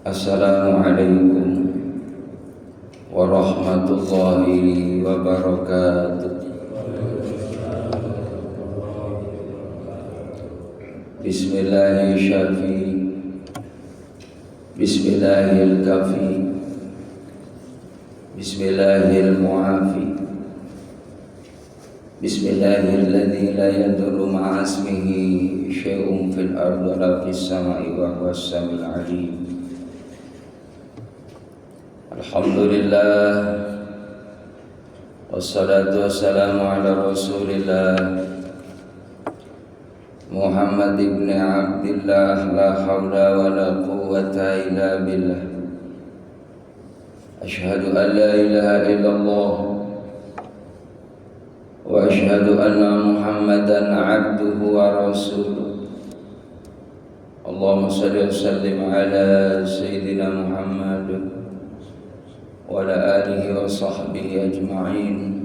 Assalamualaikum warahmatullahi wabarakatuh. Bismillahirrahmanirrahim. Bismillahirkafi. Bismillahirmuafi. Bismillahilladzi la yadurru ma'a ismihi syai'un fil ardi wala fis sama'i wa huwas samiul 'alim. Alhamdulillah, wassalatu wassalamu ala rasulillah Muhammad ibn Abdillah, la hawla wa la quwwata illa billah. Ashhadu an la ilaha illallah wa ashhadu anna Muhammadan abduhu wa rasuluh. Allahumma salli wa sallim ala sayyidina Muhammad wa ala alihi wa sahbihi ajma'in.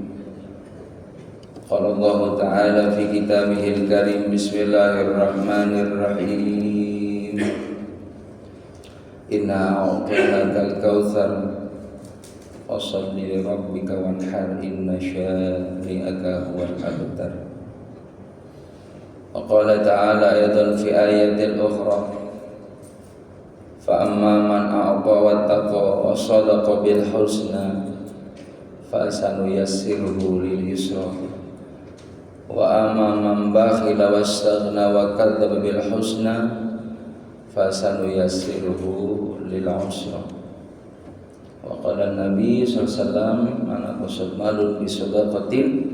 Qala Allah Ta'ala fi kitabihil karim. Bismillahirrahmanirrahim. Inna a'tainakal kautsar fasholli li rabbika wanhar inna syani'aka huwal abtar. Wa qala ta'ala aidan fi ayatil ukhra fa amma man a'ta wattaqa wa sadaqa bil husna fa sanuyassiruhu lil yusra wa amma man bakhila wastaghna wa kadzdzaba bil husna fa sanuyassiruhu lil usra. Wa qala an-nabi sallallahu alaihi wasallam man aqsad malun bi sadaqatin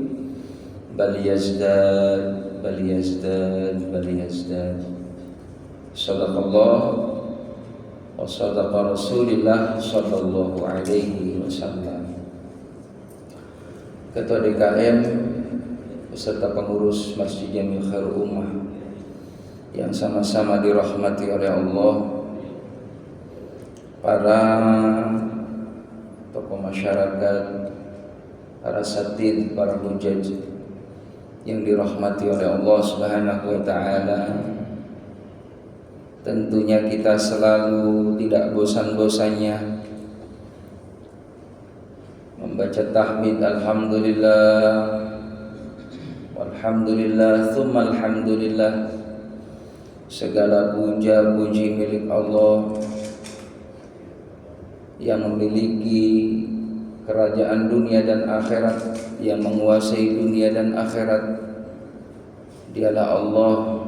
bal yazdad bal yazdad bal yazdad. Sadaqallah wa sadaqa Rasulillah sallallahu alaihi wasallam. Ketua DKM beserta pengurus Masjid Jami Khairul Ummah yang sama-sama dirahmati oleh Allah, para tokoh masyarakat, para satid, para hujaj yang dirahmati oleh Allah Subhanahu wa taala. Tentunya kita selalu tidak bosan-bosannya membaca tahmid alhamdulillah walhamdulillah tsumma alhamdulillah. Segala puja-puji milik Allah yang memiliki kerajaan dunia dan akhirat, yang menguasai dunia dan akhirat. Dialah Allah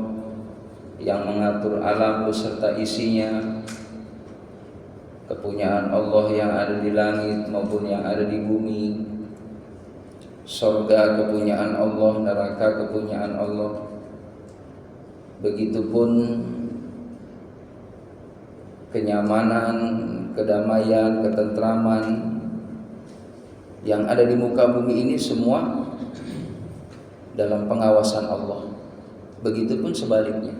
yang mengatur alam beserta isinya, kepunyaan Allah yang ada di langit maupun yang ada di bumi, surga kepunyaan Allah, neraka kepunyaan Allah. Begitupun kenyamanan, kedamaian, ketentraman yang ada di muka bumi ini semua dalam pengawasan Allah. Begitupun sebaliknya,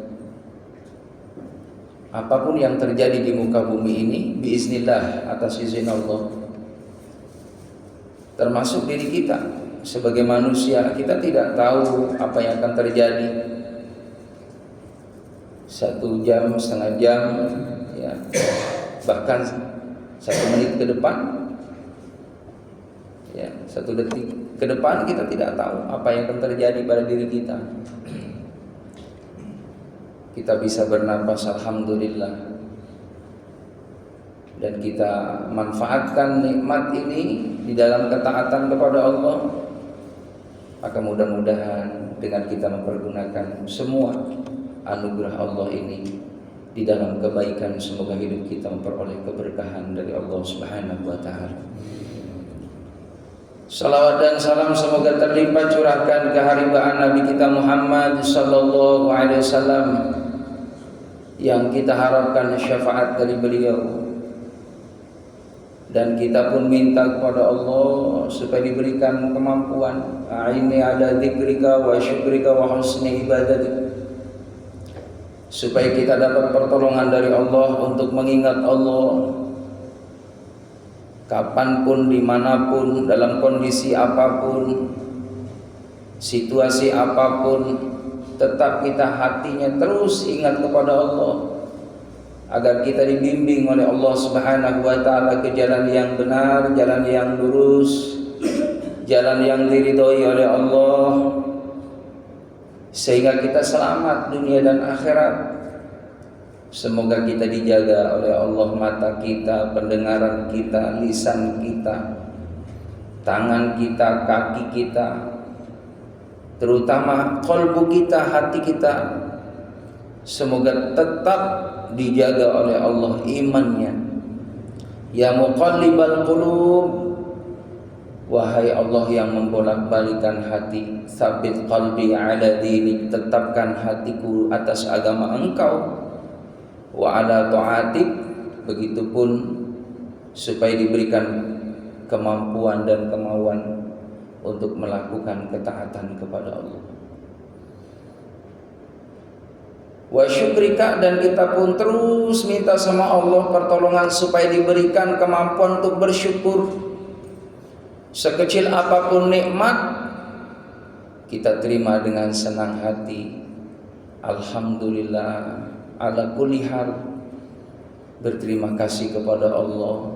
apapun yang terjadi di muka bumi ini biiznillah, atas izin Allah. Termasuk diri kita sebagai manusia, kita tidak tahu apa yang akan terjadi 1 jam, setengah jam, ya, bahkan 1 menit ke depan, ya, 1 detik ke depan kita tidak tahu apa yang akan terjadi pada diri kita. Kita bisa bernapas alhamdulillah, dan kita manfaatkan nikmat ini di dalam ketaatan kepada Allah. Maka mudah-mudahan dengan kita mempergunakan semua anugerah Allah ini di dalam kebaikan, semoga hidup kita memperoleh keberkahan dari Allah Subhanahu wa taala. Salawat dan salam semoga terlimpah curahkan keharibaan Nabi kita Muhammad sallallahu alaihi wasallam, yang kita harapkan syafaat dari beliau. Dan kita pun minta kepada Allah supaya diberikan kemampuan aini ala dzikrika wa syukrika wa husni ibadatik, supaya kita dapat pertolongan dari Allah untuk mengingat Allah kapanpun, dimanapun, dalam kondisi apapun, situasi apapun. Tetap kita hatinya terus ingat kepada Allah, agar kita dibimbing oleh Allah Subhanahu wa taala ke jalan yang benar, jalan yang lurus, jalan yang diridhoi oleh Allah, sehingga kita selamat dunia dan akhirat. Semoga kita dijaga oleh Allah mata kita, pendengaran kita, lisan kita, tangan kita, kaki kita, terutama qalbu kita, hati kita. Semoga tetap dijaga oleh Allah imannya. Ya muqallibal qulub, wahai Allah yang membolak-balikan hati, sabit qalbi ala dinik, tetapkan hatiku atas agama Engkau, wa ala ta'atik, begitupun supaya diberikan kemampuan dan kemauan untuk melakukan ketaatan kepada Allah. Wa syukrika, dan kita pun terus minta sama Allah pertolongan supaya diberikan kemampuan untuk bersyukur. Sekecil apapun nikmat kita terima dengan senang hati. Alhamdulillah ala kulli hal, berterima kasih kepada Allah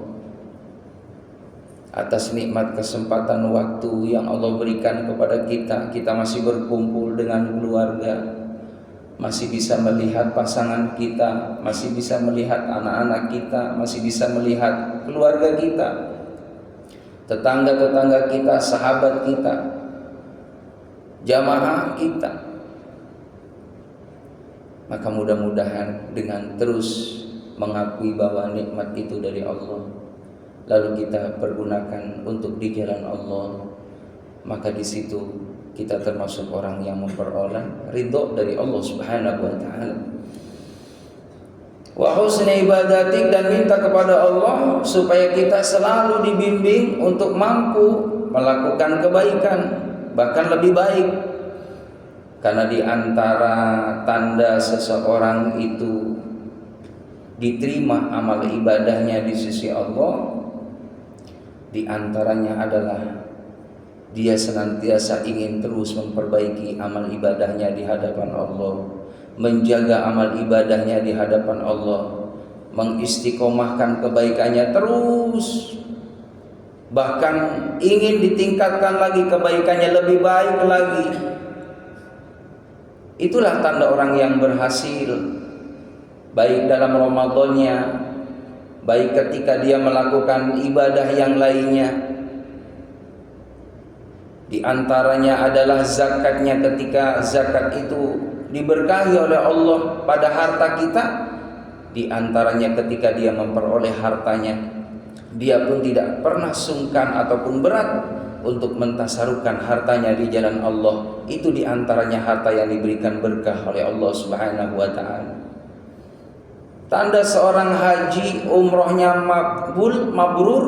atas nikmat kesempatan waktu yang Allah berikan kepada kita. Kita masih berkumpul dengan keluarga, masih bisa melihat pasangan kita, masih bisa melihat anak-anak kita, masih bisa melihat keluarga kita, tetangga-tetangga kita, sahabat kita, jamaah kita. Maka mudah-mudahan dengan terus mengakui bahwa nikmat itu dari Allah, lalu kita pergunakan untuk di jalan Allah, maka di situ kita termasuk orang yang memperoleh ridho dari Allah Subhanahu wa taala. Wa husni ibadatik, dan minta kepada Allah supaya kita selalu dibimbing untuk mampu melakukan kebaikan, bahkan lebih baik. Karena di antara tanda seseorang itu diterima amal ibadahnya di sisi Allah, di antaranya adalah dia senantiasa ingin terus memperbaiki amal ibadahnya di hadapan Allah, menjaga amal ibadahnya di hadapan Allah, mengistiqomahkan kebaikannya terus, bahkan ingin ditingkatkan lagi kebaikannya lebih baik lagi. Itulah tanda orang yang berhasil, baik dalam Ramadannya, baik ketika dia melakukan ibadah yang lainnya. Di antaranya adalah zakatnya, ketika zakat itu diberkahi oleh Allah pada harta kita. Di antaranya ketika dia memperoleh hartanya, dia pun tidak pernah sungkan ataupun berat untuk mentasarufkan hartanya di jalan Allah. Itu di antaranya harta yang diberikan berkah oleh Allah Subhanahu wa taala. Tanda seorang haji umrohnya makbul, mabrur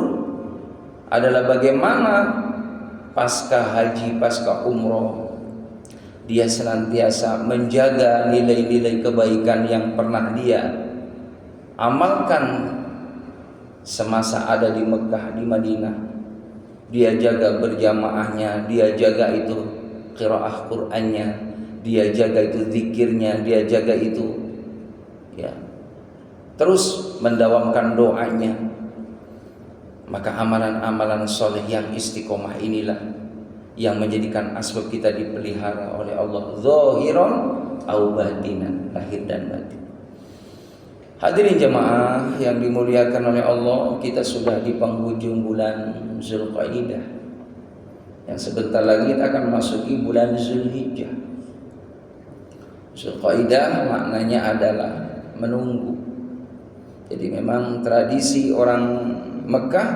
adalah bagaimana pasca haji, pasca umroh, dia senantiasa menjaga nilai-nilai kebaikan yang pernah dia amalkan semasa ada di Mekah, di Madinah. Dia jaga berjamaahnya, dia jaga itu qiraah Qur'annya, dia jaga itu zikirnya, dia jaga itu ya, terus mendawamkan doanya. Maka amalan-amalan soleh yang istiqomah inilah yang menjadikan asbab kita dipelihara oleh Allah, zahiran au batinan, lahir dan batin. Hadirin jemaah yang dimuliakan oleh Allah, kita sudah di penghujung bulan Zulqaidah, yang sebentar lagi kita akan masuki bulan Zulhijjah. Zulqaidah maknanya adalah menunggu. Jadi memang tradisi orang Mekah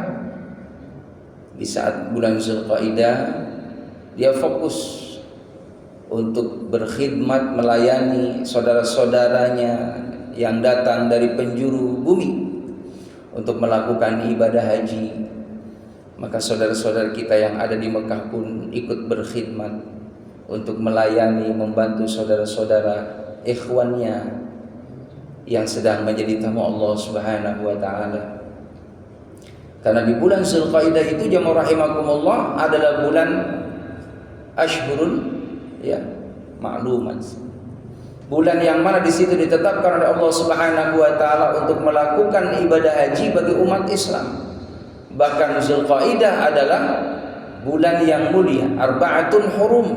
di saat bulan Zulqaidah dia fokus untuk berkhidmat, melayani saudara-saudaranya yang datang dari penjuru bumi untuk melakukan ibadah haji. Maka saudara-saudara kita yang ada di Mekah pun ikut berkhidmat untuk melayani, membantu saudara-saudara ikhwannya yang sedang menjadi tamu Allah Subhanahu wa taala. Karena di bulan Zulqaidah itu jamaah rahimakumullah adalah bulan Ashhurun ya ma'lumat. bulan yang mana di situ ditetapkan oleh Allah Subhanahu wa taala untuk melakukan ibadah haji bagi umat Islam. Bahkan Zulqaidah adalah bulan yang mulia, arba'atun hurum,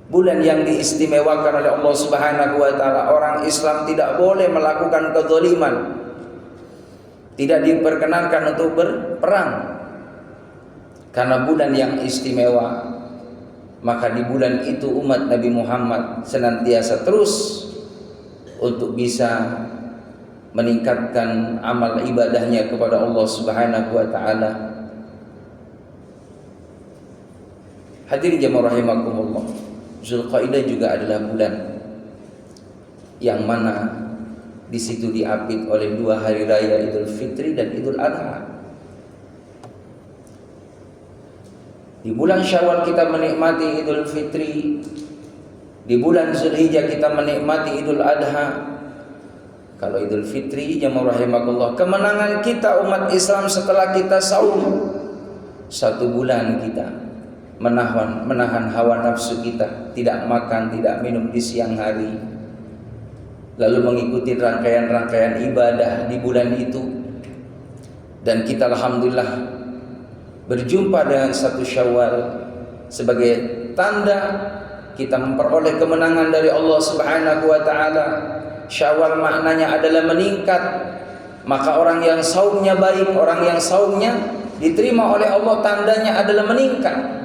bulan yang diistimewakan oleh Allah Subhanahu wa taala. Orang Islam tidak boleh melakukan kezaliman, tidak diperkenankan untuk berperang karena bulan yang istimewa. Maka di bulan itu umat Nabi Muhammad senantiasa terus untuk bisa meningkatkan amal ibadahnya kepada Allah Subhanahu wa taala. Hadirin jemaah rahimakumullah, Zulqaidah juga adalah bulan yang mana di situ diapit oleh 2 hari raya Idul Fitri dan Idul Adha. Di bulan Syawal kita menikmati Idul Fitri, di bulan Zulhijjah kita menikmati Idul Adha. Kalau Idul Fitri, jemaah rahimakumullah, kemenangan kita umat Islam setelah kita saum 1 bulan kita menahan hawa nafsu kita, tidak makan, tidak minum di siang hari, lalu mengikuti rangkaian-rangkaian ibadah di bulan itu. Dan kita alhamdulillah berjumpa dengan 1 Syawal sebagai tanda kita memperoleh kemenangan dari Allah Subhanahu wa taala. Syawal maknanya adalah meningkat. Maka orang yang saumnya baik, orang yang saumnya diterima oleh Allah, tandanya adalah meningkat.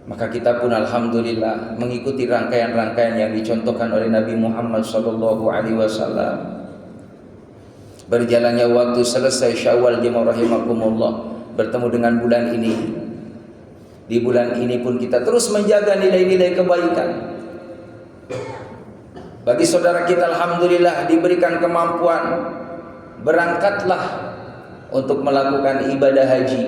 Maka kita pun alhamdulillah mengikuti rangkaian-rangkaian yang dicontohkan oleh Nabi Muhammad SAW. Berjalannya waktu, selesai Syawal, jemaah rahimakumullah, bertemu dengan bulan ini. Di bulan ini pun kita terus menjaga nilai-nilai kebaikan. Bagi saudara kita alhamdulillah diberikan kemampuan, berangkatlah untuk melakukan ibadah haji.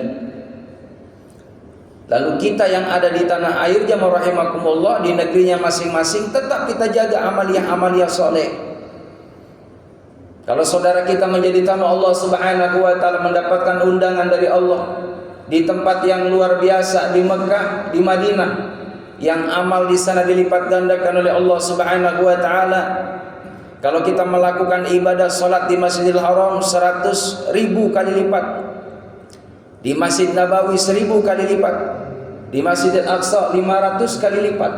Lalu kita yang ada di tanah air, jemaah rahimakumullah, di negerinya masing-masing, tetap kita jaga amaliyah-amaliyah soleh. Kalau saudara kita menjadi tamu Allah Subhanahu wa taala, mendapatkan undangan dari Allah di tempat yang luar biasa, di Mekah, di Madinah, yang amal di sana dilipat gandakan oleh Allah Subhanahu wa taala. Kalau kita melakukan ibadah salat di Masjidil Haram 100.000 kali lipat, di Masjid Nabawi 1.000 kali lipat, di Masjidil Aqsa 500 kali lipat,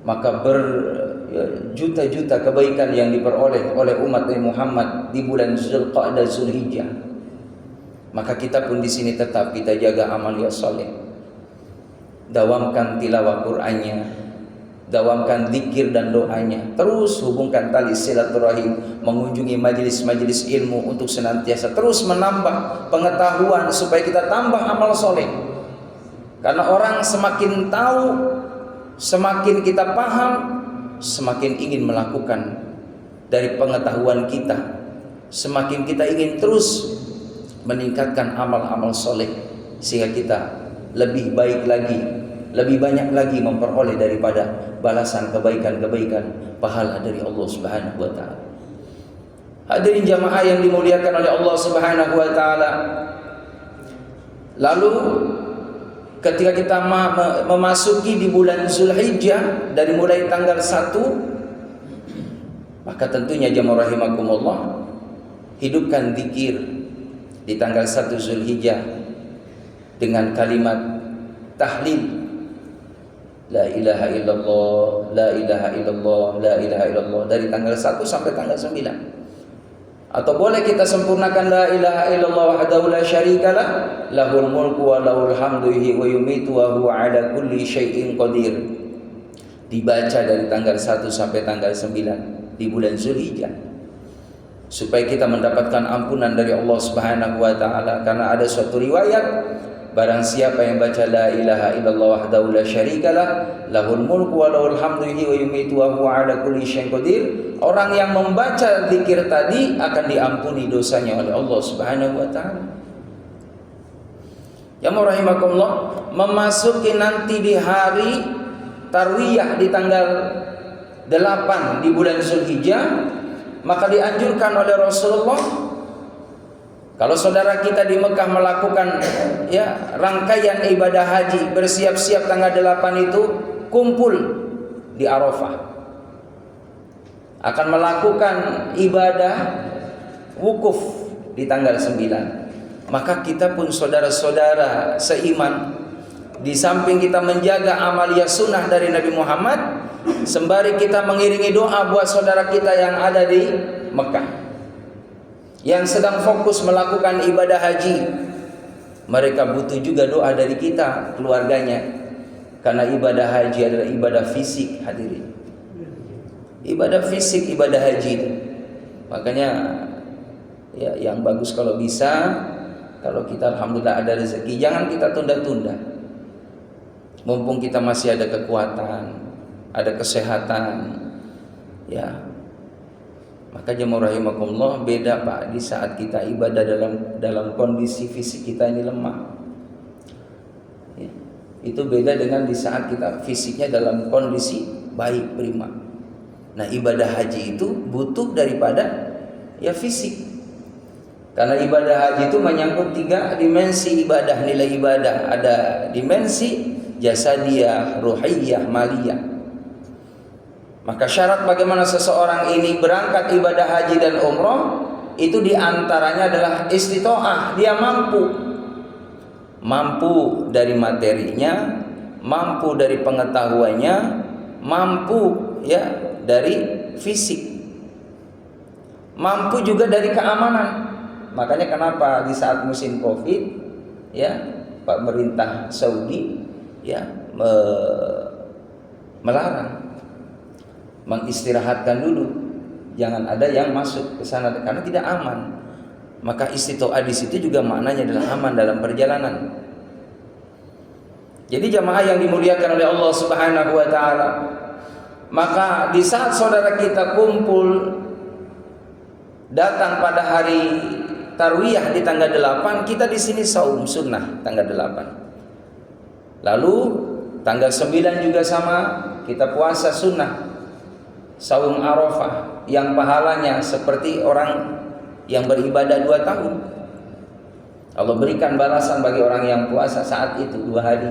maka juta-juta kebaikan yang diperoleh oleh umat Nabi Muhammad di bulan Zulqa'dah, Zulhijjah. Maka kita pun di sini tetap kita jaga amaliyah saleh. Dawamkan tilawah Qur'annya, dawamkan zikir dan doanya. Terus hubungkan tali silaturahim, mengunjungi majelis-majelis ilmu untuk senantiasa terus menambah pengetahuan supaya kita tambah amal soleh. Karena orang semakin tahu, semakin kita paham, semakin ingin melakukan dari pengetahuan kita, semakin kita ingin terus meningkatkan amal-amal soleh, sehingga kita lebih baik lagi, lebih banyak lagi memperoleh daripada balasan kebaikan-kebaikan pahala dari Allah Subhanahu wa taala. Hadirin jamaah yang dimuliakan oleh Allah Subhanahu wa taala, lalu ketika kita memasuki di bulan Zulhijjah dari mulai tanggal 1, maka tentunya jemaah rahimakumullah, hidupkan zikir di tanggal 1 Zulhijjah dengan kalimat tahlil la ilaha illallah, la ilaha illallah, la ilaha illallah, dari tanggal 1 sampai tanggal 9. Atau boleh kita sempurnakan la ilaha illallah wahdahu la syarikalah, lahul mulku wa lahul hamdu yuhyi wa yumitu wa huwa ala kulli syai'in qadir. Dibaca dari tanggal 1 sampai tanggal 9 di bulan Zulhijjah, supaya kita mendapatkan ampunan dari Allah Subhanahu wa taala. Karena ada suatu riwayat, barang siapa yang baca la ilaha illallah wahdahu la syarikalah, lahul mulku wa lahul hamdu yuhyi wa yumitu wa huwa ala kulli syai'in qadir, orang yang membaca zikir tadi akan diampuni dosanya oleh Allah Subhanahu wa taala. Ya rahimakumullah, memasuki nanti di hari tarwiyah di tanggal 8 di bulan Zulhijjah, maka dianjurkan oleh Rasulullah, kalau saudara kita di Mekah melakukan rangkaian ibadah haji, bersiap-siap tanggal 8 itu, kumpul di Arafah, akan melakukan ibadah wukuf di tanggal 9. Maka kita pun saudara-saudara seiman, di samping kita menjaga amalia sunnah dari Nabi Muhammad, sembari kita mengiringi doa buat saudara kita yang ada di Mekah, yang sedang fokus melakukan ibadah haji. Mereka butuh juga doa dari kita, keluarganya, karena ibadah haji adalah ibadah fisik, hadirin. Ibadah fisik, ibadah haji. Makanya ya, yang bagus kalau bisa, kalau kita alhamdulillah ada rezeki, jangan kita tunda-tunda. Mumpung kita masih ada kekuatan, ada kesehatan, ya. Maka jemaah rahimakumullah, beda Pak di saat kita ibadah dalam kondisi fisik kita ini lemah. Ya. Itu beda dengan di saat kita fisiknya dalam kondisi baik, prima. Nah, ibadah haji itu butuh daripada ya fisik. Karena ibadah haji itu menyangkut 3 dimensi ibadah, nilai ibadah. Ada dimensi jasadiyah, ruhiyah, maliyah. Maka syarat bagaimana seseorang ini berangkat ibadah haji dan umroh, itu diantaranya adalah istitoah. Dia mampu dari materinya, mampu dari pengetahuannya, mampu ya dari fisik, mampu juga dari keamanan. Makanya kenapa di saat musim Covid, ya, pemerintah Saudi ya melarang, mengistirahatkan dulu, jangan ada yang masuk ke sana karena tidak aman. Maka istitoah di situ juga maknanya adalah aman dalam perjalanan. Jadi jamaah yang dimuliakan oleh Allah Subhanahu wa taala, maka di saat saudara kita kumpul datang pada hari tarwiyah di tanggal 8, kita di sini saum sunnah tanggal 8. Lalu tanggal 9 juga sama, kita puasa sunnah. Saum Arafah yang pahalanya seperti orang yang beribadah 2 tahun. Allah berikan balasan bagi orang yang puasa saat itu 2 hari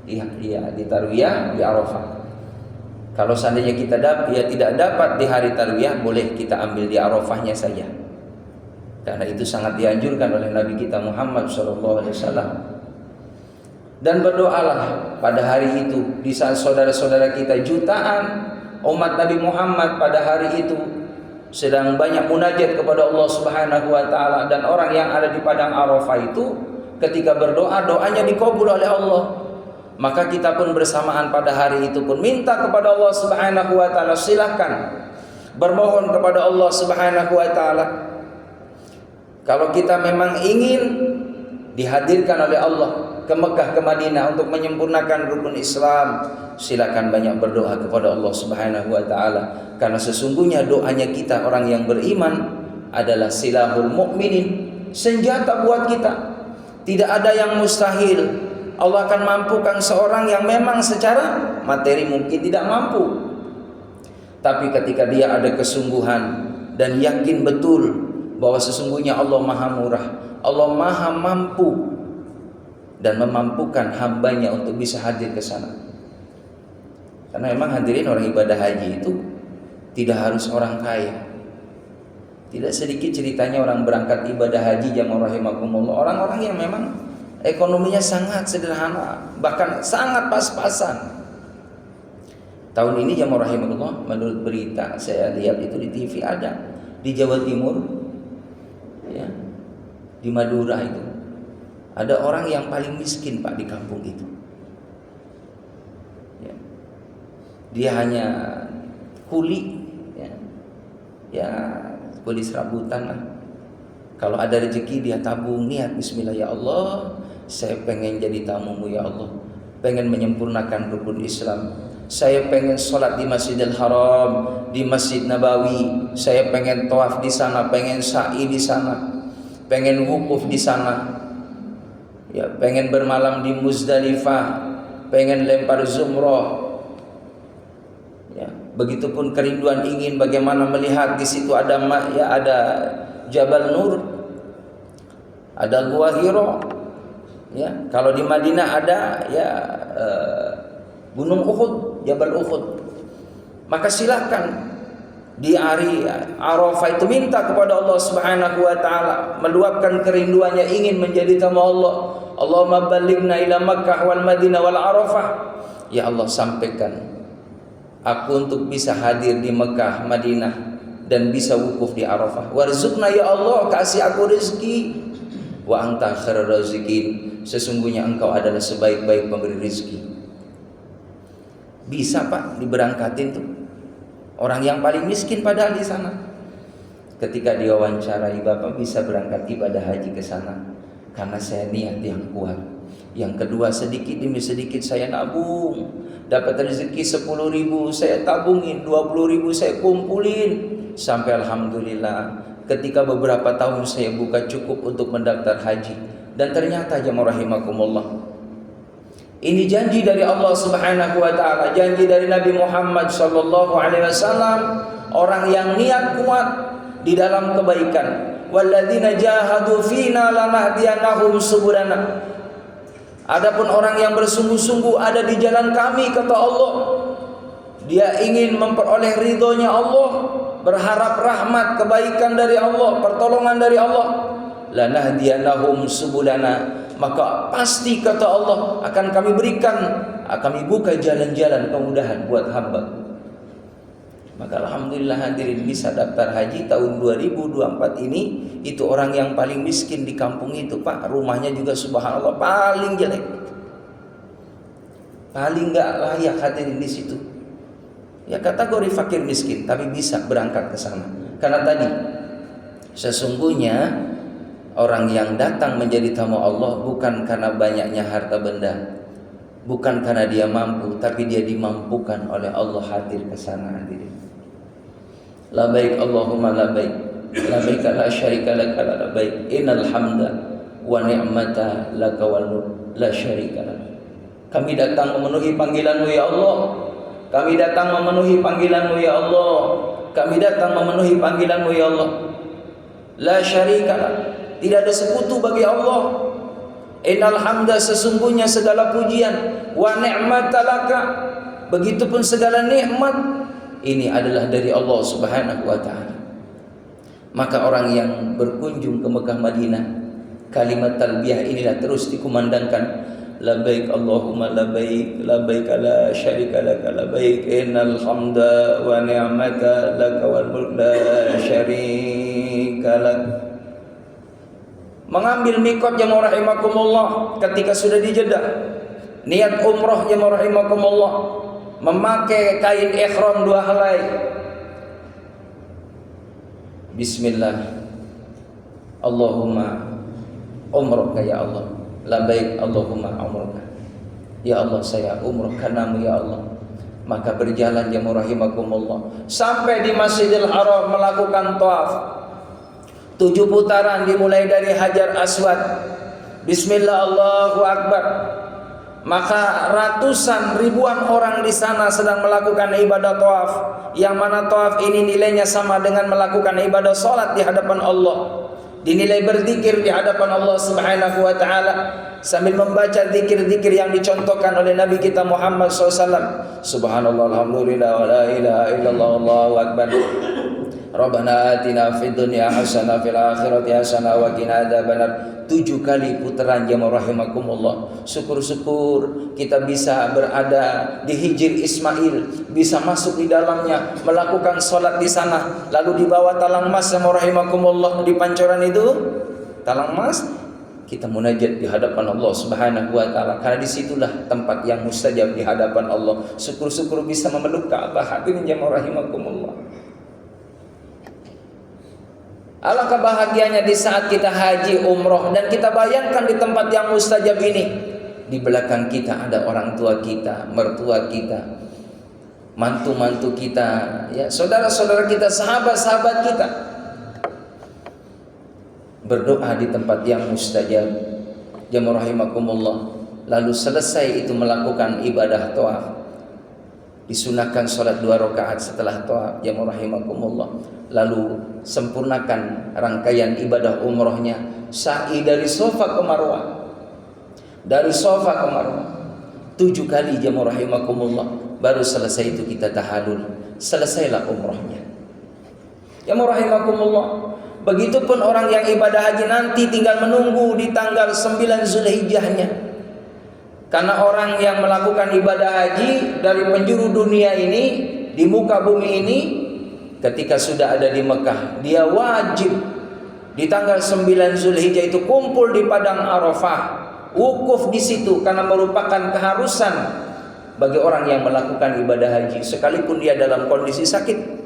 di tarwiyah di Arafah. Kalau seandainya kita tidak dapat di hari tarwiyah, boleh kita ambil di Arafahnya saja. Karena itu sangat dianjurkan oleh Nabi kita Muhammad SAW. Dan berdoalah pada hari itu, di saat saudara-saudara kita jutaan umat Nabi Muhammad pada hari itu sedang banyak munajat kepada Allah Subhanahu wa taala, dan orang yang ada di padang Arafah itu ketika berdoa, doanya dikabul oleh Allah. Maka kita pun bersamaan pada hari itu pun minta kepada Allah Subhanahu wa taala, silakan bermohon kepada Allah Subhanahu wa taala. Kalau kita memang ingin dihadirkan oleh Allah ke Mekah, ke Madinah untuk menyempurnakan rukun Islam, silakan banyak berdoa kepada Allah Subhanahu wa taala, karena sesungguhnya doanya kita orang yang beriman adalah silahul mukminin, senjata buat kita. Tidak ada yang mustahil. Allah akan mampukan seorang yang memang secara materi mungkin tidak mampu, tapi ketika dia ada kesungguhan dan yakin betul bahwa sesungguhnya Allah Maha Murah, Allah Maha Mampu, dan memampukan hambanya untuk bisa hadir ke sana. Karena memang hadirin, orang ibadah haji itu tidak harus orang kaya. Tidak sedikit ceritanya orang berangkat ibadah haji jamaah rahimakumullah, orang-orang yang memang ekonominya sangat sederhana, bahkan sangat pas-pasan. Tahun ini jamaah rahimakumullah, menurut berita saya lihat itu di TV, ada di Jawa Timur, ya, di Madura itu ada orang yang paling miskin Pak di kampung itu. Ya. Dia hanya kuli, ya kuli serabutan lah. Kalau ada rezeki dia tabung, niat bismillah, ya Allah, saya pengen jadi tamumu ya Allah, pengen menyempurnakan rukun Islam, saya pengen sholat di Masjidil Haram, di Masjid Nabawi, saya pengen tawaf di sana, pengen sa'i di sana, pengen wukuf di sana. Ya, pengen bermalam di Muzdalifah, pengen lempar zumrah. Ya, begitupun kerinduan ingin bagaimana melihat di situ ada Jabal Nur, ada Gua Hiro. Ya, kalau di Madinah ada Gunung Uhud, Jabal Uhud. Maka silahkan di hari Arafah itu minta kepada Allah Subhanahu wa taala, meluapkan kerinduannya ingin menjadi tamu Allah. Allahumma ballighna ila Makkah wal Madinah wal Arafah. Ya Allah, sampaikan aku untuk bisa hadir di Mekah, Madinah, dan bisa wukuf di Arafah. Warzuqna ya Allah, kasih aku rezeki. Wa anta khairur raziqin, sesungguhnya engkau adalah sebaik-baik pemberi rezeki. Bisa Pak diberangkatin tuh orang yang paling miskin padahal di sana. Ketika diwawancarai, Bapak bisa berangkat ibadah haji ke sana karena saya niat yang kuat. Yang kedua, sedikit demi sedikit saya nabung. Dapat rezeki 10.000 saya tabungin, 20.000 saya kumpulin, sampai alhamdulillah ketika beberapa tahun saya buka cukup untuk mendaftar haji. Dan ternyata jemaah rahimakumullah, ini janji dari Allah Subhanahu wa taala, janji dari Nabi Muhammad sallallahu alaihi wasallam, orang yang niat kuat di dalam kebaikan, walladzina jahadu fina lanahdiyanahum subulana. Adapun orang yang bersungguh-sungguh ada di jalan kami, kata Allah, dia ingin memperoleh ridhonya Allah, berharap rahmat, kebaikan dari Allah, pertolongan dari Allah, lanahdiyanahum subulana, maka pasti kata Allah akan kami berikan, kami buka jalan-jalan kemudahan buat hamba. Maka alhamdulillah hadirin bisa daftar haji tahun 2024 ini. Itu orang yang paling miskin di kampung itu Pak, rumahnya juga subhanallah paling jelek, paling gak layak hadirin di situ. Ya kategori fakir miskin, tapi bisa berangkat ke sana. Karena tadi sesungguhnya orang yang datang menjadi tamu Allah bukan karena banyaknya harta benda, bukan karena dia mampu, tapi dia dimampukan oleh Allah hadir ke sana hadirin. Labbaik Allahumma labbaik, labbaik la syarika laka labbaik, innal hamda wa ni'mata laka wal mulk la syarika lak. Kami datang memenuhi panggilan-Mu ya Allah. Kami datang memenuhi panggilan-Mu ya Allah. Kami datang memenuhi panggilan-Mu ya Allah. La syarika lak, tidak ada sekutu bagi Allah. Innal hamda, sesungguhnya segala pujian, wa ni'mata laka, begitupun segala nikmat ini adalah dari Allah Subhanahu wa taala. Maka orang yang berkunjung ke Mekah Madinah, kalimat talbiyah inilah terus dikumandangkan. Labbaik Allahumma labbaik, labbaik la syarika laka labbaik, innal hamda wa ni'mata laka wal mulk la syarika lak. Mengambil mikot jemaah rahimakumullah ketika sudah di Jeddah, niat umrah jemaah rahimakumullah, memakai kain ihram 2 helai. Bismillah, Allahumma umraka ya Allah, labbaik Allahumma umraka, ya Allah saya umrah karenamu ya Allah. Maka berjalan jemaah rahimakumullah sampai di Masjidil Haram, melakukan tawaf 7 putaran dimulai dari Hajar Aswad. Bismillah, Allahu Akbar. Maka ratusan ribuan orang di sana sedang melakukan ibadah tawaf, yang mana tawaf ini nilainya sama dengan melakukan ibadah salat di hadapan Allah. Dinilai berzikir di hadapan Allah Subhanahu wa taala sambil membaca zikir-zikir yang dicontohkan oleh Nabi kita Muhammad SAW. Subhanallah, alhamdulillah, wa la ilaha illallah, Allahu akbar. Rabbana atina fid dunya hasanah fil akhirati hasanah wa qina adzabannar. 7 kali putaran jemaah rahimakumullah. Syukur-syukur kita bisa berada di Hijr Ismail, bisa masuk di dalamnya, melakukan sholat di sana, lalu di bawah talang mas jemaah rahimakumullah, di pancoran itu talang mas, kita munajat di hadapan Allah Subhanahu wa taala, karena disitulah tempat yang mustajab di hadapan Allah. Syukur-syukur bisa memeluk Ka'bah hadirin jemaah rahimakumullah. Alangkah bahagianya di saat kita haji umroh dan kita bayangkan di tempat yang mustajab ini, di belakang kita ada orang tua kita, mertua kita, mantu-mantu kita, ya saudara-saudara kita, sahabat-sahabat kita, berdoa di tempat yang mustajab jemaah rahimakumullah. Lalu selesai itu melakukan ibadah tawaf, disunahkan sholat 2 rakaat setelah tawaf jemaah rahimakumullah. Lalu sempurnakan rangkaian ibadah umrohnya, sa'i dari Safa ke Marwah, dari Safa ke Marwah. 7 kali jamaah rahimakumullah. Baru selesai itu kita tahallul, selesailah umrahnya. Jamaah rahimakumullah. Begitupun orang yang ibadah haji nanti tinggal menunggu di tanggal 9 Zulhijjahnya. Karena orang yang melakukan ibadah haji dari penjuru dunia ini, di muka bumi ini, ketika sudah ada di Mekah, dia wajib di tanggal 9 Zulhijjah itu kumpul di padang Arafah, wukuf di situ, karena merupakan keharusan bagi orang yang melakukan ibadah haji, sekalipun dia dalam kondisi sakit.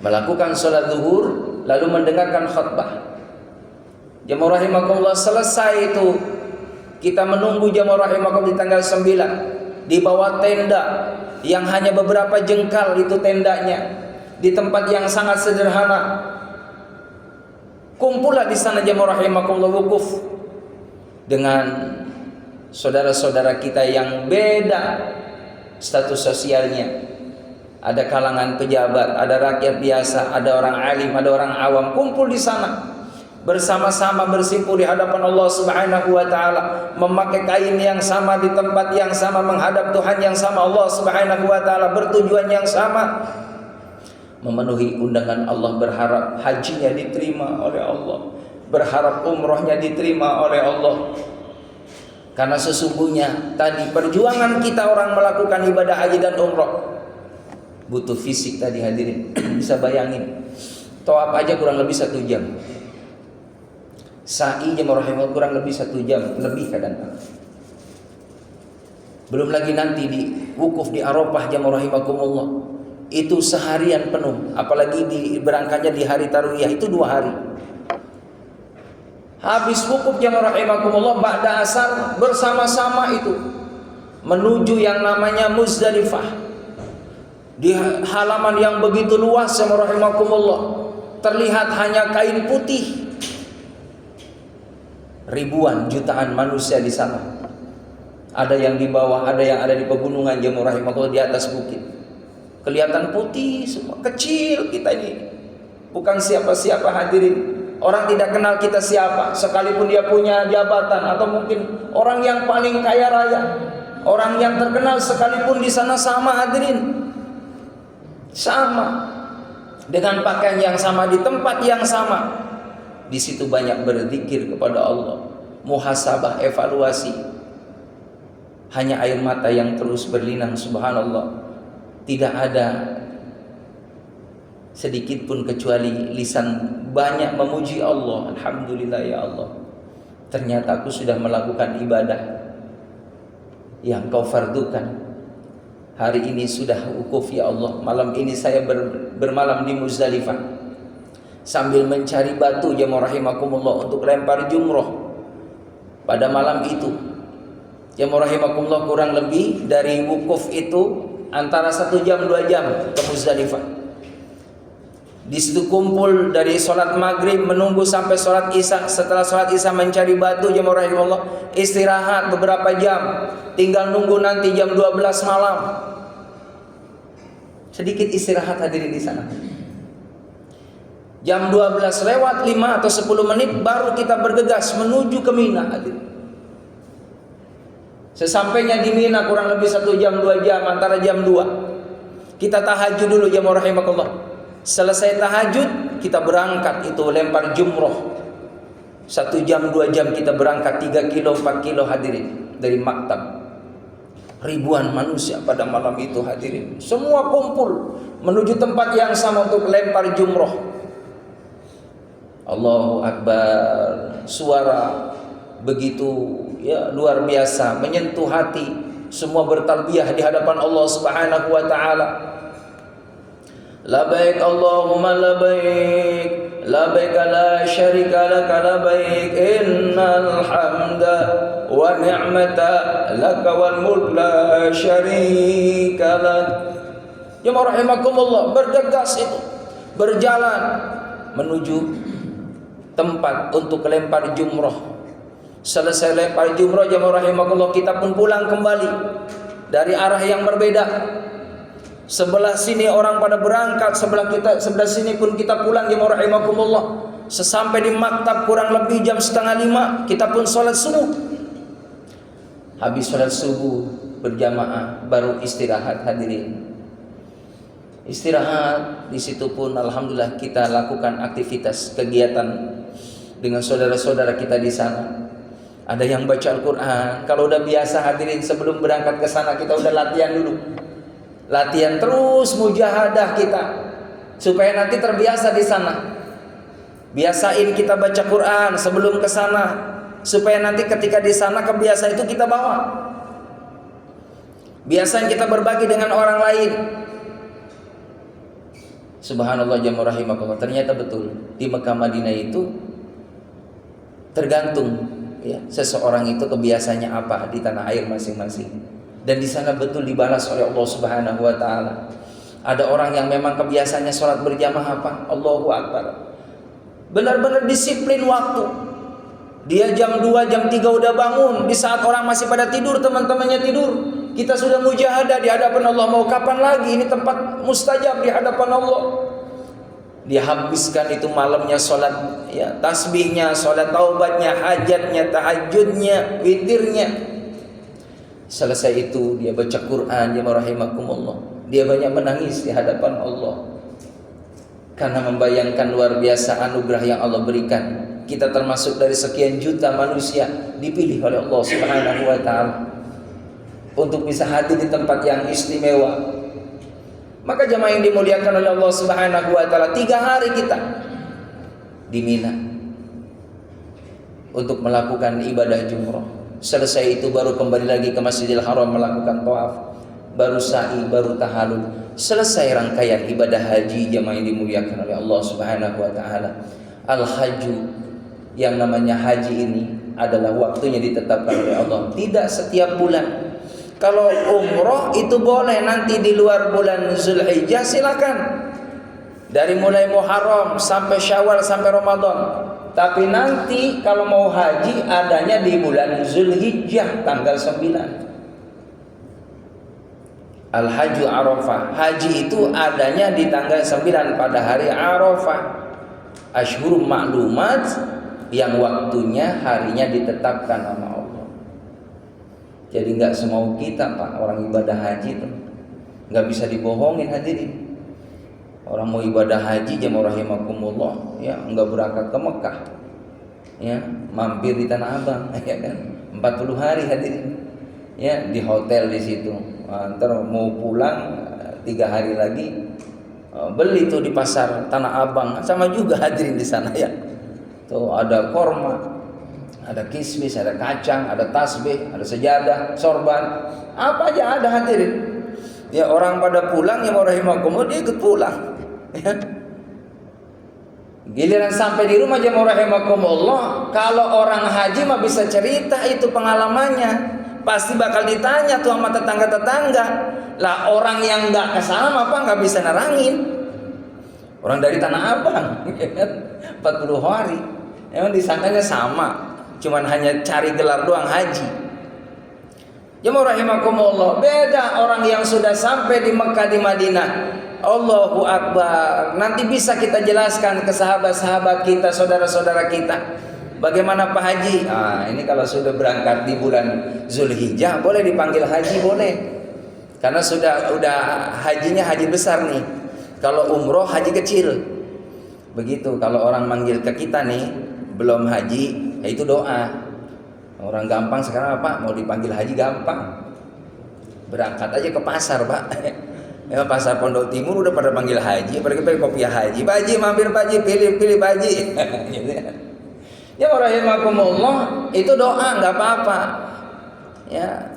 Melakukan sholat zuhur, lalu mendengarkan khutbah. Jamaah rahimakumullah, selesai itu kita menunggu jamaah rahimakumullah di tanggal 9 di bawah tenda yang hanya beberapa jengkal itu tendanya, di tempat yang sangat sederhana. Kumpullah di sana jamaah rahimakumullah wukuf dengan saudara-saudara kita yang beda status sosialnya. Ada kalangan pejabat, ada rakyat biasa, ada orang alim, ada orang awam, kumpul di sana bersama-sama bersimpuh di hadapan Allah Subhanahu wa taala, memakai kain yang sama, di tempat yang sama, menghadap Tuhan yang sama, Allah Subhanahu wa taala, bertujuan yang sama, memenuhi undangan Allah, berharap hajinya diterima oleh Allah, berharap umrohnya diterima oleh Allah. Karena sesungguhnya tadi perjuangan kita orang melakukan ibadah haji dan umroh butuh fisik tadi hadirin. Bisa bayangin, tawaf aja kurang lebih 1 jam, sa'i jamaah rahimahullah kurang lebih 1 jam lebih kadang-kadang. Belum lagi nanti di wukuf di Arafah jamaah rahimakumullah, itu seharian penuh, apalagi berangkatnya di hari tarwiyah itu 2 hari. Habis wukuf jamaah rahimakumullah, ba'da asar bersama-sama itu menuju yang namanya Muzdalifah. Di halaman yang begitu luas jamaah rahimakumullah, terlihat hanya kain putih. Ribuan jutaan manusia di sana. Ada yang di bawah, ada yang ada di pegunungan jamaah rahimakumullah, di atas bukit. Kelihatan putih semua, kecil kita ini. Bukan siapa-siapa hadirin. Orang tidak kenal kita siapa, sekalipun dia punya jabatan atau mungkin orang yang paling kaya raya, orang yang terkenal sekalipun di sana sama hadirin. Sama, dengan pakaian yang sama, di tempat yang sama. Di situ banyak berzikir kepada Allah, muhasabah, evaluasi. Hanya air mata yang terus berlinang, subhanallah. Tidak ada sedikit pun kecuali lisan banyak memuji Allah. Alhamdulillah ya Allah, ternyata aku sudah melakukan ibadah yang Kau fardukan. Hari ini sudah wukuf ya Allah. Malam ini saya bermalam di Muzdalifah sambil mencari batu jamaah rahimakumullah untuk lempar jumroh pada malam itu. Jamaah rahimakumullah, kurang lebih dari wukuf itu antara 1 jam 2 jam ke Muzdalifah. Di situ kumpul dari sholat maghrib menunggu sampai sholat isya. Setelah sholat isya mencari batu jamaah rahimakumullah, istirahat beberapa jam, tinggal nunggu nanti jam 12 malam. Sedikit istirahat hadirin di sana. Jam 12 lewat 5 atau 10 menit baru kita bergegas menuju ke Mina hadirin. Sesampainya di Mina kurang lebih 1 jam 2 jam, antara jam 2 kita tahajud dulu jamaah rahimakumullah. Selesai tahajud kita berangkat itu lempar jumroh. 1 jam 2 jam kita berangkat 3 kilo 4 kilo hadirin dari maktab. Ribuan manusia pada malam itu hadirin, semua kumpul menuju tempat yang sama untuk lempar jumroh. Allahu Akbar, suara begitu ya luar biasa, menyentuh hati. Semua bertalbiyah di hadapan Allah Subhanahu wa taala. Labbaik Allahumma labbaik, labbaik la syarika laka labbaik, innal hamda wa ni'mata laka wal mulk la syarika lak. Jamaah rahimakumullah, bergegas itu berjalan menuju tempat untuk lempar jumroh. Selesai lempar jumroh jamaah rahimakumullah, kita pun pulang kembali dari arah yang berbeda. Sebelah sini orang pada berangkat, sebelah sini pun kita pulang jamaah rahimakumullah. Sesampai di maktab kurang lebih jam 4:30 kita pun sholat subuh. Habis sholat subuh berjamaah baru istirahat hadirin. Istirahat di situ pun alhamdulillah kita lakukan aktivitas kegiatan dengan saudara-saudara kita di sana. Ada yang baca Al-Quran. Kalau udah biasa hadirin sebelum berangkat ke sana kita udah latihan dulu. Latihan terus mujahadah kita supaya nanti terbiasa di sana. Biasain kita baca Quran sebelum ke sana supaya nanti ketika di sana kebiasaan itu kita bawa. Biasain kita berbagi dengan orang lain. Subhanallah jamaah rahimakumullah. Ternyata betul di Mekah Madinah itu tergantung ya, seseorang itu kebiasaannya apa di tanah air masing-masing. Dan di sana betul dibalas oleh Allah Subhanahu wa taala. Ada orang yang memang kebiasaannya sholat berjamaah apa? Allahu Akbar. Benar-benar disiplin waktu. Dia jam 2, jam 3 udah bangun. Di saat orang masih pada tidur, teman-temannya tidur, kita sudah mujahadah di hadapan Allah. Mau kapan lagi? Ini tempat mustajab di hadapan Allah. Dia habiskan itu malamnya sholat ya, tasbihnya, sholat taubatnya, hajatnya, tahajudnya, witirnya. Selesai itu dia baca Quran, dia rahimakumullah. Dia banyak menangis di hadapan Allah karena membayangkan luar biasa anugerah yang Allah berikan. Kita termasuk dari sekian juta manusia dipilih oleh Allah Subhanahu wa taala untuk bisa hadir di tempat yang istimewa. Maka jamaah yang dimuliakan oleh Allah Subhanahu wa taala, 3 hari kita di Mina untuk melakukan ibadah jumrah. Selesai itu baru kembali lagi ke Masjidil Haram melakukan tawaf, baru sa'i, baru tahallul. Selesai rangkaian ibadah haji jamaah yang dimuliakan oleh Allah Subhanahu wa taala. Al-haju, yang namanya haji ini adalah waktunya ditetapkan oleh Allah, tidak setiap bulan. Kalau umroh itu boleh nanti di luar bulan Zulhijjah silakan. Dari mulai Muharram sampai Syawal sampai Ramadan. Tapi nanti kalau mau haji adanya di bulan Zulhijjah tanggal 9. Al-Hajju Arafah. Haji itu adanya di tanggal 9 pada hari Arafah. Ashhurum ma'lumat, yang waktunya harinya ditetapkan sama Allah. Jadi nggak semau kita Pak, orang ibadah haji itu nggak bisa dibohongin hadirin. Orang mau ibadah haji jamaah rahimakumullah ya nggak berangkat ke Mekah ya, mampir di Tanah Abang ya kan, 40 hari hadirin ya di hotel di situ. Ntar mau pulang 3 hari lagi beli tuh di pasar Tanah Abang, sama juga hadirin di sana ya. Tuh ada korma, ada kismis, ada kacang, ada tasbih, ada sejadah, sorban, apa aja ada hadirin. Ya orang pada pulang ya rahimakumullah dia ikut pulang. Ya. Giliran sampai di rumah jamaah rahimakumullah, kalau orang haji mah bisa cerita itu pengalamannya. Pasti bakal ditanya tuh sama tetangga-tetangga. Lah orang yang nggak kesana apa nggak bisa nerangin. Orang dari Tanah Abang 40 hari. Emang disangkanya sama, cuman hanya cari gelar doang haji. Jamaah rahimakumullah, beda orang yang sudah sampai di Mekah di Madinah. Allahu Akbar. Nanti bisa kita jelaskan ke sahabat-sahabat kita, saudara-saudara kita, bagaimana Pak Haji. Ini kalau sudah berangkat di bulan Zulhijjah boleh dipanggil haji, boleh. Karena udah hajinya haji besar nih. Kalau umroh haji kecil. Begitu kalau orang manggil ke kita nih belum haji, ya itu doa. Orang gampang sekarang Pak, mau dipanggil haji gampang. Berangkat aja ke pasar Pak. Ya, pasar Pondok Timur udah pada panggil haji, pada pengen kopiah haji. Pak Haji mampir Pak Haji, pilih Pak Haji. Gitu ya. Ya rahimakumullah, itu doa nggak apa-apa. Ya.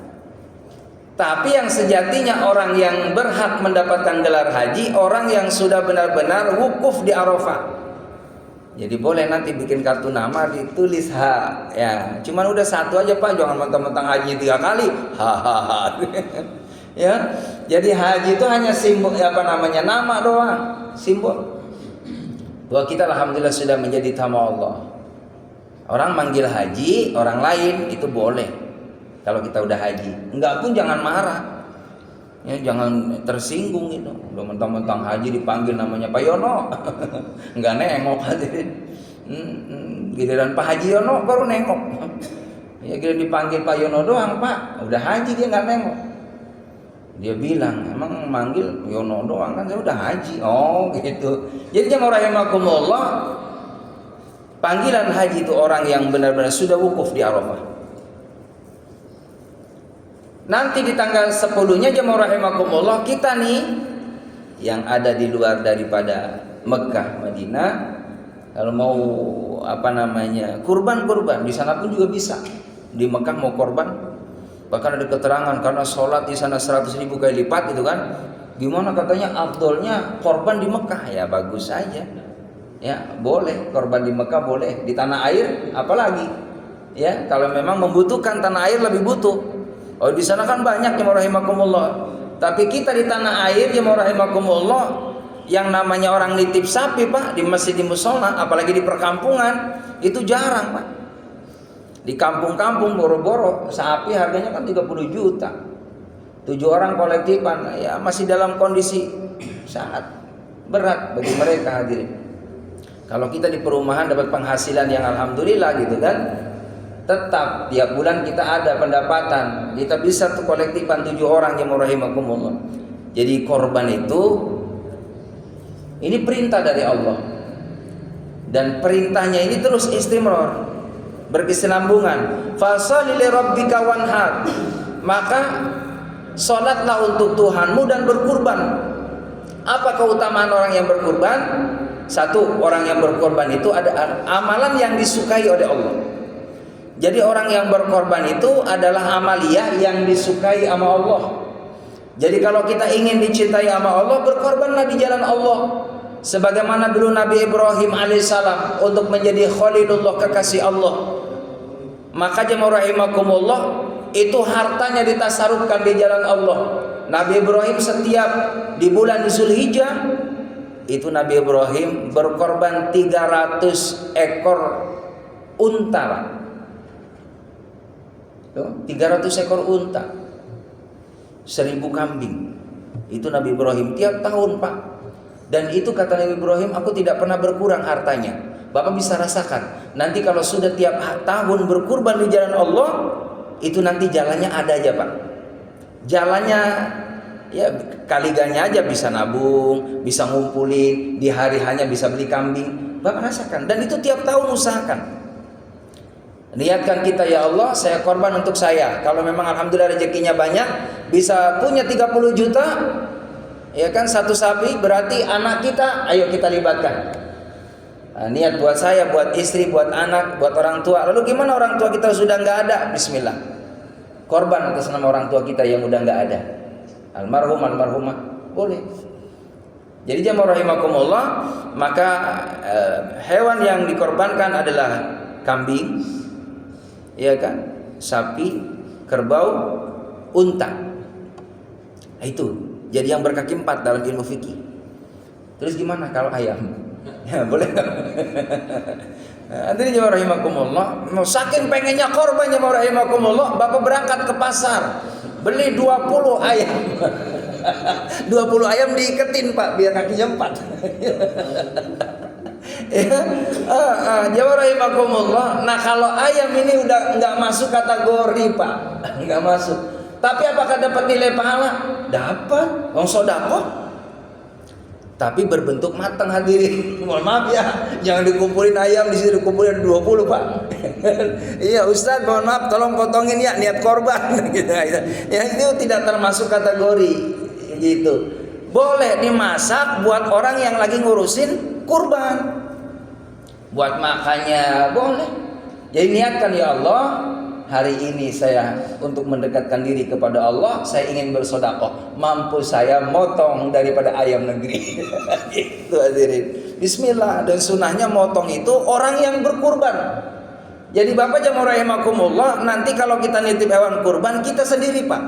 Tapi yang sejatinya orang yang berhak mendapatkan gelar haji, orang yang sudah benar-benar wukuf di Arafah. Jadi boleh nanti bikin kartu nama ditulis ha. Ya, cuman udah satu aja Pak, jangan mentang-mentang haji 3 kali. Hahaha. Ya, jadi haji itu hanya simbol nama doang, simbol. Bahwa kita alhamdulillah sudah menjadi tamu Allah. Orang manggil haji orang lain itu boleh kalau kita udah haji. Enggak pun jangan marah. Ya, jangan tersinggung itu. Udah mentang-mentang haji dipanggil namanya Pak Yono. Enggak nengok hadirin. Giliran Pak Haji Yono baru nengok. Ya kira dipanggil Pak Yono doang, Pak. Udah haji dia nggak nengok. Dia bilang, emang manggil Yono doang kan saya udah haji. Oh gitu. Jadi jemaah rahimakumullah, panggilan haji itu orang yang benar-benar sudah wukuf di Arafah. Nanti di tanggal 10-nya jemaah rahimakumullah, kita nih yang ada di luar daripada Mekah, Madinah, kalau mau kurban di sana pun juga bisa. Di Mekah mau korban, bahkan ada keterangan karena sholat di sana 100.000 kali lipat itu kan. Gimana katanya afdolnya korban di Mekah? Ya bagus saja. Ya boleh korban di Mekah, boleh di tanah air apalagi. Ya kalau memang membutuhkan, tanah air lebih butuh. Oh di sana kan banyak yang rahimakumullah. Tapi kita di tanah air yang rahimakumullah, yang namanya orang nitip sapi Pak di masjid, di musola, apalagi di perkampungan itu jarang Pak. Di kampung-kampung boro-boro sapi harganya kan 30 juta. 7 orang kolektifan, ya masih dalam kondisi sangat berat bagi mereka hadirin. Kalau kita di perumahan dapat penghasilan yang alhamdulillah gitu kan, tetap tiap bulan kita ada pendapatan, kita bisa tuh kolektifan 7 orang yang rahimakumullah. Jadi korban itu ini perintah dari Allah, dan perintahnya ini terus istimrar, berkesinambungan. Fasholli li rabbika wanhar, maka sholatlah untuk Tuhanmu dan berkurban. Apa keutamaan orang yang berkurban? Satu, orang yang berkorban itu ada amalan yang disukai oleh Allah. Jadi orang yang berkorban itu adalah amaliyah yang disukai sama Allah. Jadi kalau kita ingin dicintai sama Allah, berkorbanlah di jalan Allah. Sebagaimana dulu Nabi Ibrahim alaihissalam untuk menjadi Khalilullah, kekasih Allah. Maka jemaah rahimakumullah, itu hartanya ditasarufkan di jalan Allah. Nabi Ibrahim setiap di bulan Zulhijjah itu Nabi Ibrahim berkorban 300 ekor unta. 300 ekor unta, 1000 kambing. Itu Nabi Ibrahim tiap tahun Pak. Dan itu kata Nabi Ibrahim, aku tidak pernah berkurang hartanya. Bapak bisa rasakan, nanti kalau sudah tiap tahun berkurban di jalan Allah, itu nanti jalannya ada aja Pak. Jalannya ya kaliganya aja bisa nabung, bisa ngumpulin, di hari hanya bisa beli kambing. Bapak rasakan, dan itu tiap tahun usahakan. Niatkan kita, ya Allah saya korban untuk saya. Kalau memang alhamdulillah rezekinya banyak, bisa punya 30 juta, ya kan, satu sapi, berarti anak kita ayo kita libatkan. Nah, niat buat saya, buat istri, buat anak, buat orang tua. Lalu gimana orang tua kita sudah nggak ada? Bismillah, korban atas nama orang tua kita yang udah nggak ada, almarhum, almarhumah, boleh. Jadi jemaah rahimakumullah, maka hewan yang dikorbankan adalah kambing, ya kan, sapi, kerbau, unta. Nah, itu jadi yang berkaki 4 dalam ilmu fikih. Terus gimana kalau ayam? Ya boleh. Nanti jemaah rahimakumullah, saking pengennya korban jemaah rahimakumullah, Bapak berangkat ke pasar, beli 20 ayam. 20 ayam diiketin Pak, biar kakinya 4. Ya, jemaah rahimakumullah. Nah kalau ayam ini udah nggak masuk kategori Pak, nggak masuk. Tapi apakah dapat nilai pahala? Dapat, wong sedekah. Tapi berbentuk matang hadirin. Mohon maaf ya, jangan dikumpulin ayam di situ, dikumpulin 20 Pak. Iya Ustaz, mohon maaf, tolong potongin ya, niat korban. Gitu. Ya itu tidak termasuk kategori gitu. Boleh dimasak buat orang yang lagi ngurusin kurban, buat makannya boleh. Jadi niatkan, ya Allah, hari ini saya untuk mendekatkan diri kepada Allah, saya ingin bersedekah, mampu saya motong daripada ayam negeri. Gitu hadirin. Bismillah. Dan sunahnya motong itu orang yang berkurban. Jadi Bapak jemaah rahimakumullah, nanti kalau kita nitip hewan kurban, kita sendiri Pak.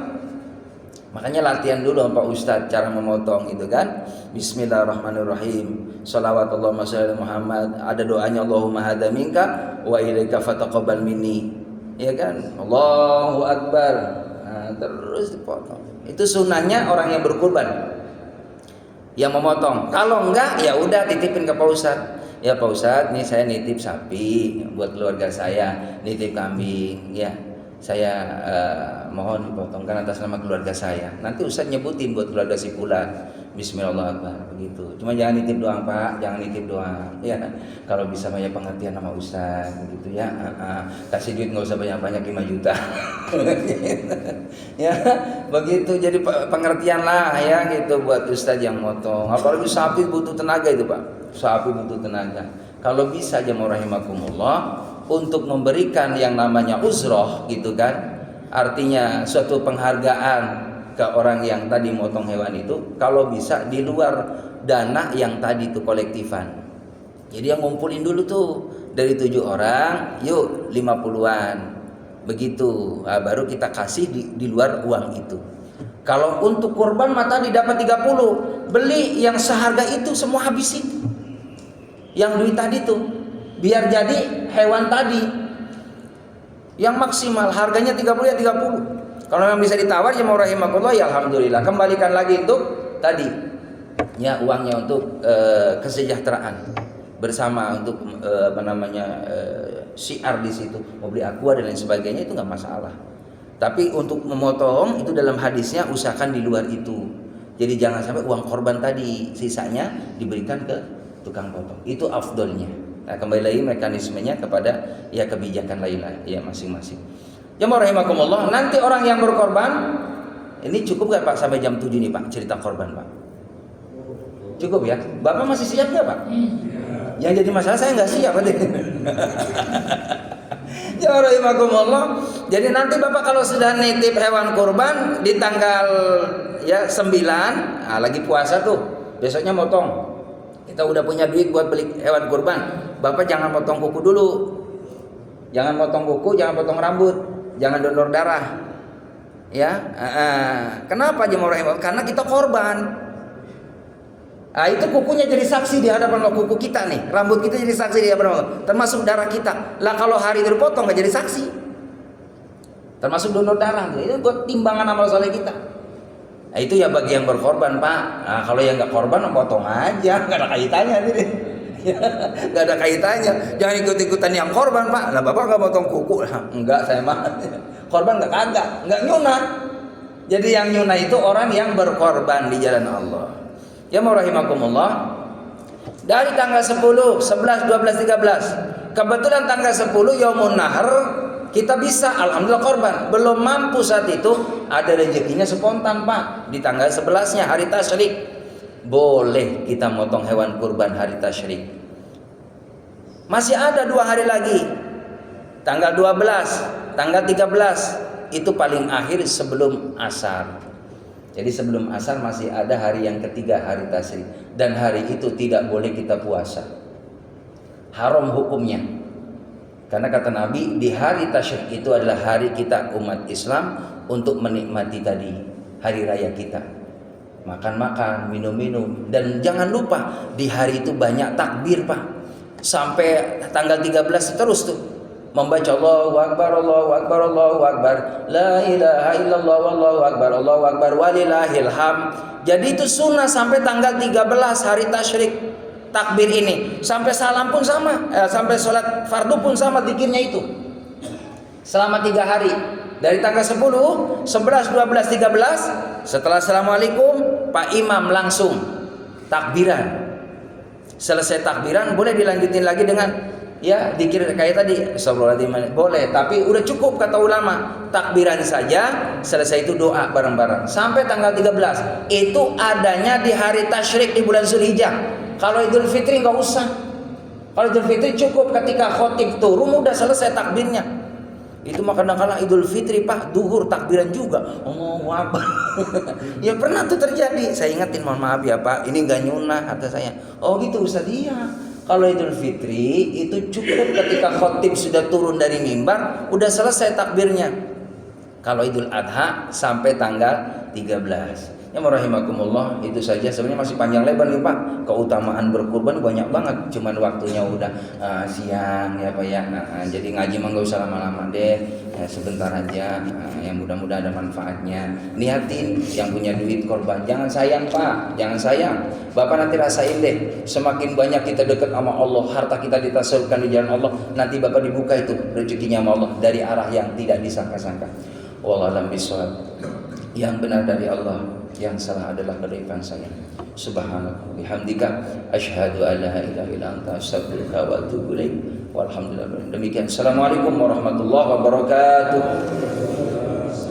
Makanya latihan dulu Pak Ustadz cara memotong itu kan. Bismillahirrahmanirrahim. Shalawatullah ala Muhammad. Ada doanya, Allahumma hadza minka wa ilaika fataqabbal minni. Ya kan, Allahu Akbar. Nah, terus dipotong. Itu sunahnya orang yang berkurban, yang memotong. Kalau enggak, ya udah titipin ke Pak Ustadz. Ya Pak Ustadz, nih saya nitip sapi buat keluarga saya, nitip kambing, ya. saya mohon dipotongkan atas nama keluarga saya. Nanti Ustaz nyebutin buat keluarga si fulan. Bismillahirrahmanirrahim begitu. Cuma jangan nitip doang Pak, jangan nitip doang. Ya, kalau bisa banyak pengertian sama Ustaz begitu ya. Kasih duit nggak usah banyak-banyak 5 juta. Ya, begitu. Jadi pengertian lah ya gitu buat Ustaz yang motong. Apalagi sapi butuh tenaga itu Pak. Sapi butuh tenaga. Kalau bisa jemaah rahimakumullah untuk memberikan yang namanya uzroh gitu kan, artinya suatu penghargaan ke orang yang tadi motong hewan itu, kalau bisa di luar dana yang tadi itu kolektifan. Jadi yang ngumpulin dulu tuh dari 7 orang, yuk 50-an begitu, baru kita kasih di luar uang itu. Kalau untuk kurban mah tadi dapat 30, beli yang seharga itu semua habisin, yang duit tadi tuh, biar jadi hewan tadi yang maksimal harganya 30 ya 30. Kalau memang bisa ditawar ya mau rahimakumullah ya alhamdulillah, kembalikan lagi untuk tadi ya uangnya untuk kesejahteraan bersama, untuk syiar di situ, mau beli aqua dan lain sebagainya itu nggak masalah. Tapi untuk memotong itu dalam hadisnya usahakan di luar itu. Jadi jangan sampai uang korban tadi sisanya diberikan ke tukang potong. Itu afdolnya. Nah, kembali lagi mekanismenya kepada ya kebijakan lain lah ya masing-masing. Ya rahimakumullah, nanti orang yang berkorban ini cukup gak Pak sampai jam 7 nih Pak cerita korban Pak? Cukup ya? Bapak masih siap gak Pak? Yang jadi masalah saya nggak siap berarti. Ya rahimakumullah. Jadi nanti Bapak kalau sudah nitip hewan kurban di tanggal ya 9, lagi puasa tuh, besoknya motong. Kita udah punya duit buat beli hewan kurban. Bapak jangan potong kuku dulu. Jangan potong kuku, jangan potong rambut. Jangan donor darah, ya. Kenapa jemaah rahimahullah? Karena kita korban. Itu kukunya jadi saksi di hadapan Allah, kuku kita nih, rambut kita jadi saksi di hadapan Allah, termasuk darah kita. Lah kalau hari itu dipotong nggak jadi saksi, termasuk donor darah. Itu buat timbangan amal soleh kita. Itu ya bagi yang berkorban Pak. Kalau yang nggak korban, potong aja, nggak ada kaitannya nih. Gak ada kaitannya. Jangan ikut-ikutan yang korban Pak. Lah Bapak gak potong kuku? Enggak, saya mah korban kagak nyunah. Jadi yang nyunah itu orang yang berkorban di jalan Allah. Ya mau rahimakumullah. Dari tanggal 10, 11, 12, 13. Kebetulan tanggal 10 Yaumun Nahar kita bisa alhamdulillah korban. Belum mampu saat itu, ada rezekinya spontan Pak. Di tanggal 11-nya hari tasyrik, boleh kita motong hewan kurban hari tasyrik. Masih ada 2 hari lagi, tanggal 12, tanggal 13, itu paling akhir sebelum asar. Jadi sebelum asar masih ada hari yang ketiga, hari tasyrik. Dan hari itu tidak boleh kita puasa, haram hukumnya. Karena kata Nabi, di hari tasyrik itu adalah hari kita umat Islam untuk menikmati tadi hari raya kita. Makan-makan, minum-minum. Dan jangan lupa di hari itu banyak takbir Pak. Sampai tanggal 13 terus tuh membaca Allahu Akbar, Allahu Akbar, Allahu Akbar, La ilaha illallah, Wallahu Akbar, Allahu Akbar, walillahil hamd. Jadi itu sunnah sampai tanggal 13 hari tasyrik. Takbir ini sampai salam pun sama, sampai sholat fardu pun sama zikirnya itu. Selama 3 hari. Dari tanggal 10, 11, 12, 13, setelah assalamualaikum, Pak Imam langsung takbiran. Selesai takbiran boleh dilanjutin lagi dengan ya zikir kayak tadi, astagfirullahaladzim, boleh. Tapi udah cukup kata ulama, takbiran saja. Selesai itu doa bareng-bareng sampai tanggal 13. Itu adanya di hari tasyrik di bulan Zulhijjah. Kalau Idul Fitri nggak usah. Kalau Idul Fitri cukup ketika khotib turun udah selesai takbirnya. Itu mah kadang-kadang Idul Fitri Pak, duhur takbiran juga. Allahu Akbar. Ya pernah tuh terjadi. Saya ingetin, mohon maaf ya Pak, ini nggak nyunah kata saya. Oh gitu Ustaz. Iya. Kalau Idul Fitri itu cukup ketika khotib sudah turun dari mimbar, udah selesai takbirnya. Kalau Idul Adha sampai tanggal 13. Ya rahimakumullah, itu saja sebenarnya masih panjang lebar nih Pak. Keutamaan berkurban banyak banget, cuman waktunya udah siang ya Pak ya. Jadi ngaji mah nggak usah lama-lama deh, ya, sebentar aja. Yang mudah-mudahan ada manfaatnya. Niatin yang punya duit korban, jangan sayang Pak, jangan sayang. Bapak nanti rasain deh, semakin banyak kita dekat sama Allah, harta kita ditasawufkan di jalan Allah, nanti Bapak dibuka itu rezekinya sama Allah dari arah yang tidak disangka-sangka. Wallahu a'lam bishawab. Yang benar dari Allah, yang salah adalah kedaifan saya. Subhanallah bihamdika asyhadu an la ilaha illa anta astaghfiruka wa atubu ilaik. Walhamdulillah. Demikian. Assalamualaikum warahmatullahi wabarakatuh.